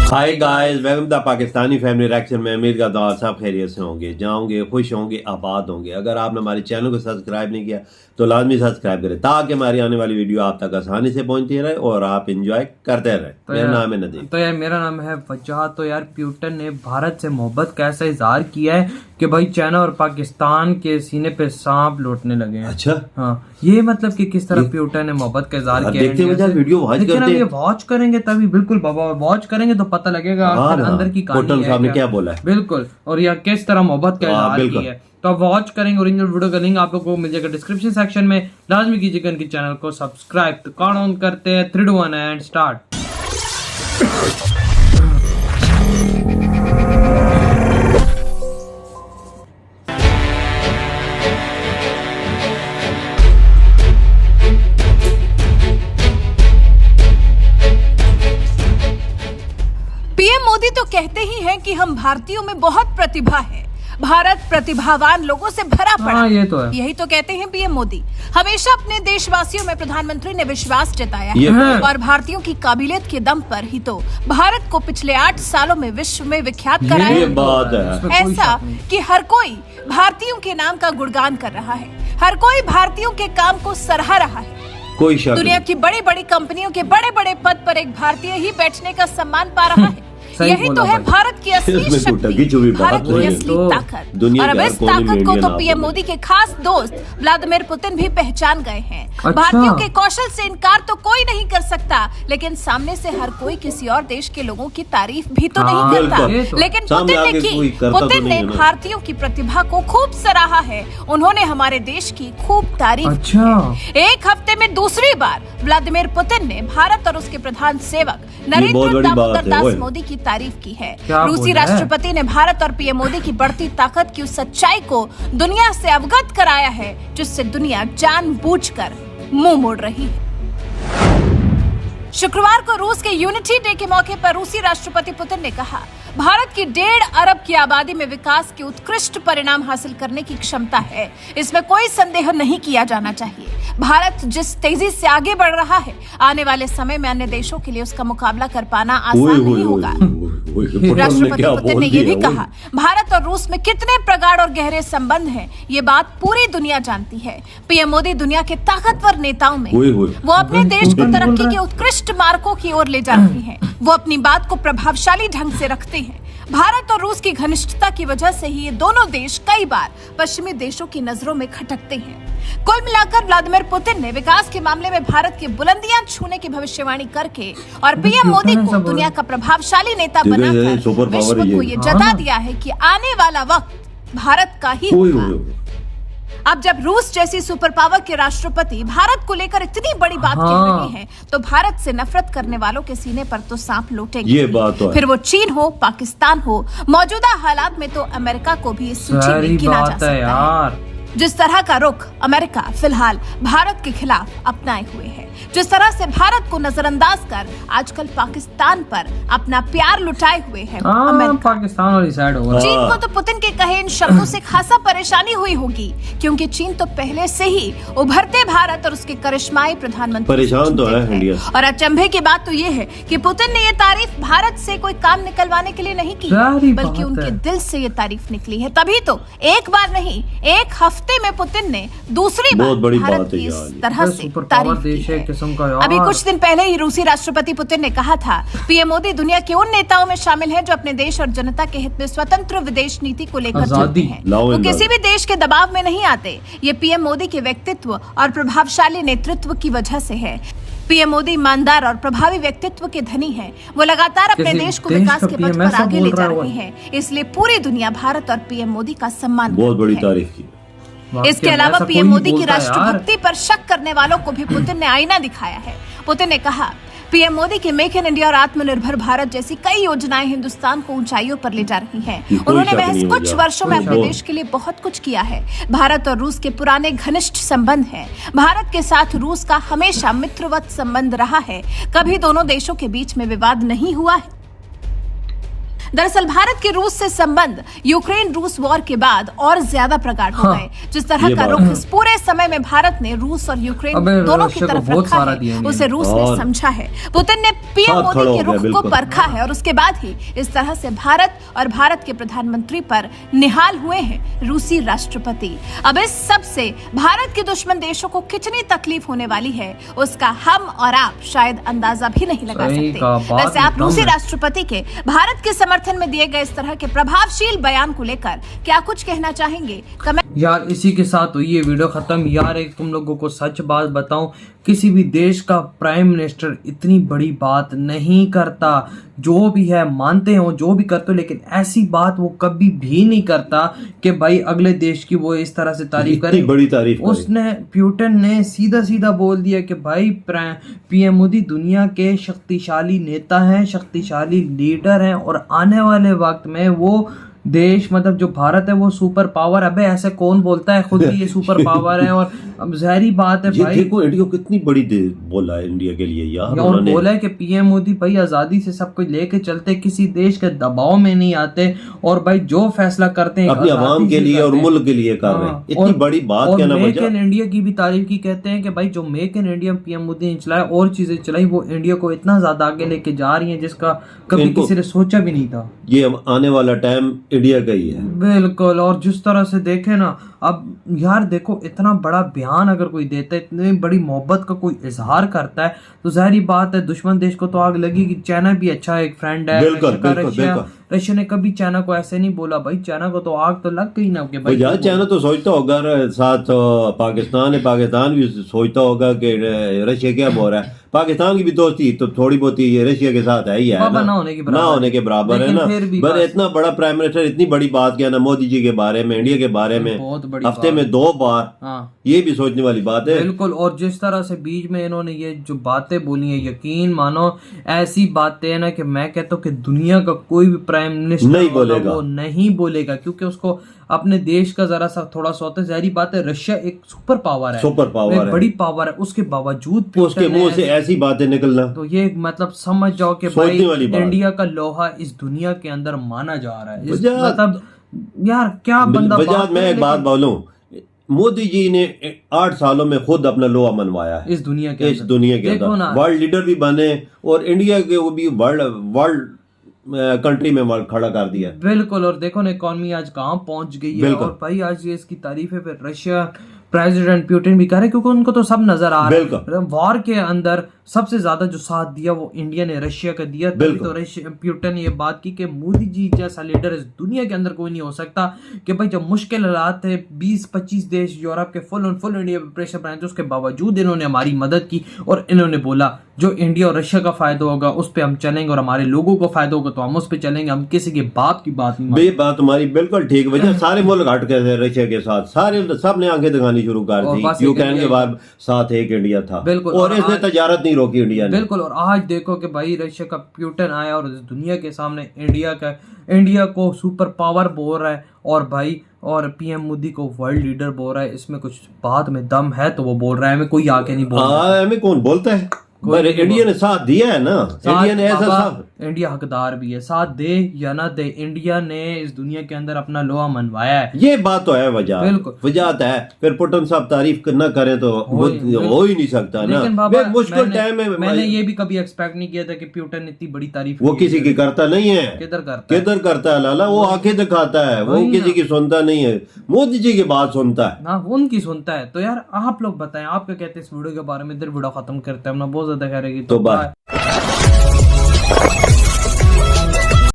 Hi guys, welcome to Pakistani family reaction में। उम्मीद करता हूँ सब खैरियत से होंगे, जाओगे, खुश होंगे, आबाद होंगे। अगर आपने हमारे चैनल को सब्सक्राइब नहीं किया तो लाजमी सब्सक्राइब करें ताकि हमारी आने वाली वीडियो आप तक आसानी से पहुंचती रहे और आप एंजॉय करते रहे। तो मेरा नाम है नदीम। तो यार मेरा नाम है वजह। तो यार प्यूटन ने भारत से मोहब्बत का ऐसा इजहार किया है कि भाई चाइना और पाकिस्तान के सीने पे सांप लौटने लगे हैं। अच्छा, हाँ, ये मतलब कि किस तरह प्यूटन ने मोहब्बत का इजहार किया है। वीडियो वॉच करते हैं। ये वॉच करेंगे तभी बिल्कुल बाबा, वॉच करेंगे तो पता लगेगा अंदर की कहानी साहब ने क्या बोला है। बिल्कुल, और यार किस तरह मोहब्बत का इजहार किया है। तो आप वॉच करेंगे। ओरिजिनल वीडियो का लिंक आप लोगों को मिल जाएगा डिस्क्रिप्शन सेक्शन में। लाजमी कीजिएगा इनके चैनल को सब्सक्राइब। तो काउंट ऑन करते हैं 3 2 1 एंड स्टार्ट। पीएम मोदी तो कहते ही हैं कि हम भारतीयों में बहुत प्रतिभा है, भारत प्रतिभावान लोगों से भरा पड़ा। ये तो है। यही तो कहते हैं पीएम मोदी। हमेशा अपने देशवासियों में प्रधानमंत्री ने विश्वास जताया है और भारतीयों की काबिलियत के दम पर ही तो भारत को पिछले 8 सालों में विश्व में विख्यात कराया। ये बात है। ऐसा कि हर कोई भारतीयों के नाम का गुणगान कर रहा है, हर कोई भारतीयों के काम को सराह रहा है। कोई शक दुनिया की बड़ी बड़ी कंपनियों के बड़े बड़े पद पर एक भारतीय ही बैठने का सम्मान पा रहा है। यही तो है भारत की असली शक्ति, भारत की असली ताकत। और अब इस ताकत को तो पीएम मोदी के खास दोस्त व्लादिमीर पुतिन भी पहचान गए हैं। भारतीयों के कौशल से इनकार तो कोई नहीं कर सकता, लेकिन सामने से हर कोई किसी और देश के लोगों की तारीफ भी तो नहीं करता। लेकिन पुतिन ने की। पुतिन ने भारतीयों की प्रतिभा को खूब सराहा है। उन्होंने हमारे देश की खूब तारीफ की है। एक हफ्ते में दूसरी बार व्लादिमीर पुतिन ने भारत और उसके प्रधान सेवक नरेंद्र दामोदर दास मोदी की तारीफ की है। रूसी राष्ट्रपति ने भारत और पीएम मोदी की बढ़ती ताकत की उस सच्चाई को दुनिया से अवगत कराया है जिससे दुनिया जानबूझकर मुंह मोड़ रही है। शुक्रवार को रूस के यूनिटी डे के मौके पर रूसी राष्ट्रपति पुतिन ने कहा, भारत की 1.5 अरब की आबादी में विकास के उत्कृष्ट परिणाम हासिल करने की क्षमता है, इसमें कोई संदेह नहीं किया जाना चाहिए। भारत जिस तेजी से आगे बढ़ रहा है, आने वाले समय में अन्य देशों के लिए उसका मुकाबला कर पाना आसान नहीं होगा। राष्ट्रपति पुतिन ने यह भी कहा, भारत और रूस में कितने प्रगाढ़ और गहरे संबंध हैं, ये बात पूरी दुनिया जानती है। पीएम मोदी दुनिया के ताकतवर नेताओं में वो अपने देश को तरक्की के उत्कृष्ट मार्गों की ओर ले जा रहे हैं। वो अपनी बात को प्रभावशाली ढंग से रखते हैं। भारत और रूस की घनिष्ठता की वजह से ही ये दोनों देश कई बार पश्चिमी देशों की नजरों में खटकते हैं। कुल मिलाकर व्लादिमीर पुतिन ने विकास के मामले में भारत की बुलंदियां छूने की भविष्यवाणी करके और पीएम मोदी को दुनिया का प्रभावशाली नेता बनाकर विश्व को ये जता दिया है कि आने वाला वक्त भारत का ही होगा। अब जब रूस जैसी सुपर पावर के राष्ट्रपति भारत को लेकर इतनी बड़ी बात कह रहे हैं, तो भारत से नफरत करने वालों के सीने पर तो सांप लौटेंगे। ये बात तो है। फिर वो चीन हो, पाकिस्तान हो, मौजूदा हालात में तो अमेरिका को भी इस सूची में गिना जा सकता है। जिस तरह का रुख अमेरिका फिलहाल भारत के खिलाफ अपनाए हुए है, जिस तरह से भारत को नजरअंदाज कर आजकल पाकिस्तान पर अपना प्यार लुटाए हुए है पाकिस्तान वाली साइड होगा। चीन को तो पुतिन के कहे इन शब्दों से खासा परेशानी हुई होगी, क्योंकि चीन तो पहले से ही उभरते भारत और उसके करिश्माई प्रधानमंत्री परेशान तो है इंडिया। और अचंभे की बात तो ये है कि पुतिन ने ये तारीफ भारत से कोई काम निकलवाने के लिए नहीं की, बल्कि उनके दिल से ये तारीफ निकली है। तभी तो एक बार नहीं, एक हफ्ते में पुतिन ने दूसरी बार भारत की इस तरह से तारीफ की है। अभी कुछ दिन पहले ही रूसी राष्ट्रपति पुतिन ने कहा था, पीएम मोदी दुनिया के उन नेताओं में शामिल हैं जो अपने देश और जनता के हित में स्वतंत्र विदेश नीति को लेकर चलते हैं। वो किसी भी देश के दबाव में नहीं आते। ये पीएम मोदी के व्यक्तित्व और प्रभावशाली नेतृत्व की वजह से है। पीएम मोदी ईमानदार और प्रभावी व्यक्तित्व के धनी हैं। वो लगातार अपने देश को विकास के पथ पर आगे ले जा रहे हैं, इसलिए पूरी दुनिया भारत और पीएम मोदी का सम्मान बहुत बड़ी तारीफ की। इसके अलावा पीएम मोदी की राष्ट्रभक्ति पर शक करने वालों को भी पुतिन ने आईना दिखाया है। पुतिन ने कहा, पीएम मोदी के मेक इन इंडिया और आत्मनिर्भर भारत जैसी कई योजनाएं हिंदुस्तान को ऊंचाइयों पर ले जा रही हैं। उन्होंने महज कुछ वर्षों में अपने देश के लिए बहुत कुछ किया है। भारत और रूस के पुराने घनिष्ठ संबंध हैं। भारत के साथ रूस का हमेशा मित्रवत संबंध रहा है, कभी दोनों देशों के बीच में विवाद नहीं हुआ है। दरअसल भारत के रूस से संबंध यूक्रेन रूस वॉर के बाद और ज्यादा प्रगाढ़ हो गए। जिस तरह का रुख इस पूरे समय में भारत ने रूस और यूक्रेन दोनों की तरफ रखा है, उसे रूस ने समझा है। पुतिन ने पीएम मोदी के रुख को परखा है और उसके बाद ही इस तरह से भारत और भारत के प्रधानमंत्री पर निहाल हुए हैं रूसी राष्ट्रपति। अब इस सब से भारत के दुश्मन देशों को कितनी तकलीफ होने वाली है, उसका हम और आप शायद अंदाजा भी नहीं लगा सकते। वैसे आप रूसी राष्ट्रपति के भारत के समर्थन में दिए गए इस तरह के प्रभावशील बयान को लेकर क्या कुछ कहना चाहेंगे? यार इसी के साथ हुई ये वीडियो खत्म। यार एक तुम लोगों को सच बात बताऊं, किसी भी देश का प्राइम मिनिस्टर इतनी बड़ी बात नहीं करता। जो भी है मानते हो, जो भी करते हो, लेकिन ऐसी बात वो कभी भी नहीं करता कि भाई अगले देश की वो इस तरह से तारीफ करे। बड़ी तारीफ उसने पुतिन ने सीधा सीधा बोल दिया कि भाई पीएम मोदी दुनिया के शक्तिशाली नेता हैं, शक्तिशाली लीडर हैं और आने वाले वक्त में वो देश मतलब जो भारत है वो सुपर पावर। अबे ऐसे कौन बोलता है, खुद भी ये सुपर पावर है। और अब ज़ाहिरी बात है भाई, देखो इंडिया को कितनी बड़ी बोला है इंडिया के लिए यार। और बोला है कि पीएम मोदी भाई आजादी से सब कुछ लेके चलते, किसी देश के दबाव में नहीं आते और भाई जो फैसला करते हैं अपनी आवाम के लिए और मुल्क के लिए कर रहे हैं। इतनी बड़ी बात कहना मेक इन इंडिया की भी तारीफ की कहते हैं कि भाई जो make in India PM Modi ने चलाया और चीजें चलाई, वो इंडिया को इतना ज्यादा आगे लेके जा रही है जिसका कभी किसी ने सोचा भी नहीं था। ये आने वाला टाइम इंडिया का ही है। बिल्कुल। और जिस तरह से देखे ना, अब यार देखो इतना बड़ा बयान अगर कोई देता है, इतनी बड़ी मोहब्बत का कोई इजहार करता है, तो जाहिर बात है दुश्मन देश को तो आग लगेगी। चाइना भी अच्छा एक फ्रेंड है, रशिया ने कभी चाइना को ऐसे नहीं बोला। भाई चाइना को तो आग तो लग गई ना कि भाई चाइना तो सोचता होगा साथ पाकिस्तान है, पाकिस्तान भी सोचता होगा कि रशिया क्या बोल रहा है। पाकिस्तान की भी दोस्ती तो थोड़ी बहुत ही रशिया के साथ है ही है ना होने के बराबर है ना। पर इतना बड़ा प्राइम मिनिस्टर इतनी बड़ी बात किया ना मोदी जी के बारे में, इंडिया के बारे में हफ्ते में 2 बार, ये भी सोचने वाली बात है। बिल्कुल। और जिस तरह से बीच में इन्होंने ये जो बातें बोली है, यकीन मानो ऐसी बातें है ना कि मैं कहता हूँ कि दुनिया का कोई भी प्राइम मिनिस्टर नहीं बोलेगा, वो नहीं बोलेगा, क्योंकि उसको अपने देश का जरा सा थोड़ा सा होता है। जाहिर बात है रशिया एक सुपर पावर है, एक बड़ी पावर है, उसके बावजूद उसके मुंह से ऐसी बातें निकलना, तो ये मतलब समझ जाओ कि भाई इंडिया का लोहा इस दुनिया के अंदर माना जा रहा है। मतलब यार क्या बंदा। मैं एक बात बोलूं, मोदी जी ने 8 सालों में खुद अपना लोहा मनवाया है इस दुनिया के अंदर। वर्ल्ड लीडर भी बने और इंडिया के वो भी वर्ल्ड कंट्री में खड़ा कर दिया। बिल्कुल। और देखो ना इकॉनमी आज कहाँ पहुंच गई है। और भाई आज ये इसकी तारीफ है फिर रशिया प्रेसिडेंट पुतिन भी कर रहे, क्योंकि उनको तो सब नजर आ रहा है। वॉर के अंदर सबसे ज्यादा जो साथ दिया वो इंडिया ने रशिया का दिया। तभी तो पुतिन ने ये बात की कि मोदी जी जैसा लीडर इस दुनिया के अंदर कोई नहीं हो सकता। कि भाई जब मुश्किल हालात थे, 20-25 देश यूरोप के फुल इंडिया पे प्रेशर बनाए थे, उसके बावजूद इन्होंने हमारी मदद की और इन्होंने बोला जो इंडिया और रशिया का फायदा होगा उस पर हम चलेंगे और हमारे लोगों को फायदा होगा तो हम उस पर चलेंगे, हम किसी के बाप की बात नहीं। ये बात तुम्हारी बिल्कुल ठीक। वजह सारे मुल्क हट गए थे रशिया के साथ, सारे सब ने आंखें दिखानी शुरू कर दी। यूक्रेन के बाद साथ एक इंडिया था। बिल्कुल। और इसने तजारत नहीं रोकी इंडिया ने। बिल्कुल। और आज देखो कि भाई रशिया का पुतिन आया और इस दुनिया के सामने इंडिया को सुपर पावर बोल रहा है और भाई और पीएम मोदी को वर्ल्ड लीडर बोल रहा है। इसमें कुछ बात में दम है तो वो बोल रहा है, हमें कोई आके नहीं बोल रहा है। हमें कौन बोलता है? इंडिया ने साथ दिया है ना, इंडिया ने ऐसा साथ, इंडिया हकदार भी है, साथ दे या ना दे, इंडिया ने इस दुनिया के अंदर अपना लोहा मनवाया है। ये बात तो है वजह, बिल्कुल वजह है। फिर पुतिन साहब तारीफ न करें तो हो ही नहीं सकता ना। मुश्किल टाइम में मैंने ये भी कभी एक्सपेक्ट नहीं किया था कि पुतिन इतनी बड़ी तारीफ वो किसी की करता नहीं है। किधर करता है लाला, वो आंखें दिखाता है, वो किसी की सुनता नहीं है। मोदी जी की बात सुनता है ना, उनकी सुनता है। तो यार आप लोग बताएं आप क्या कहते हैं इस वीडियो के बारे में। वीडियो खत्म करते हैं, बहुत ज्यादा कह रहे तो बाय।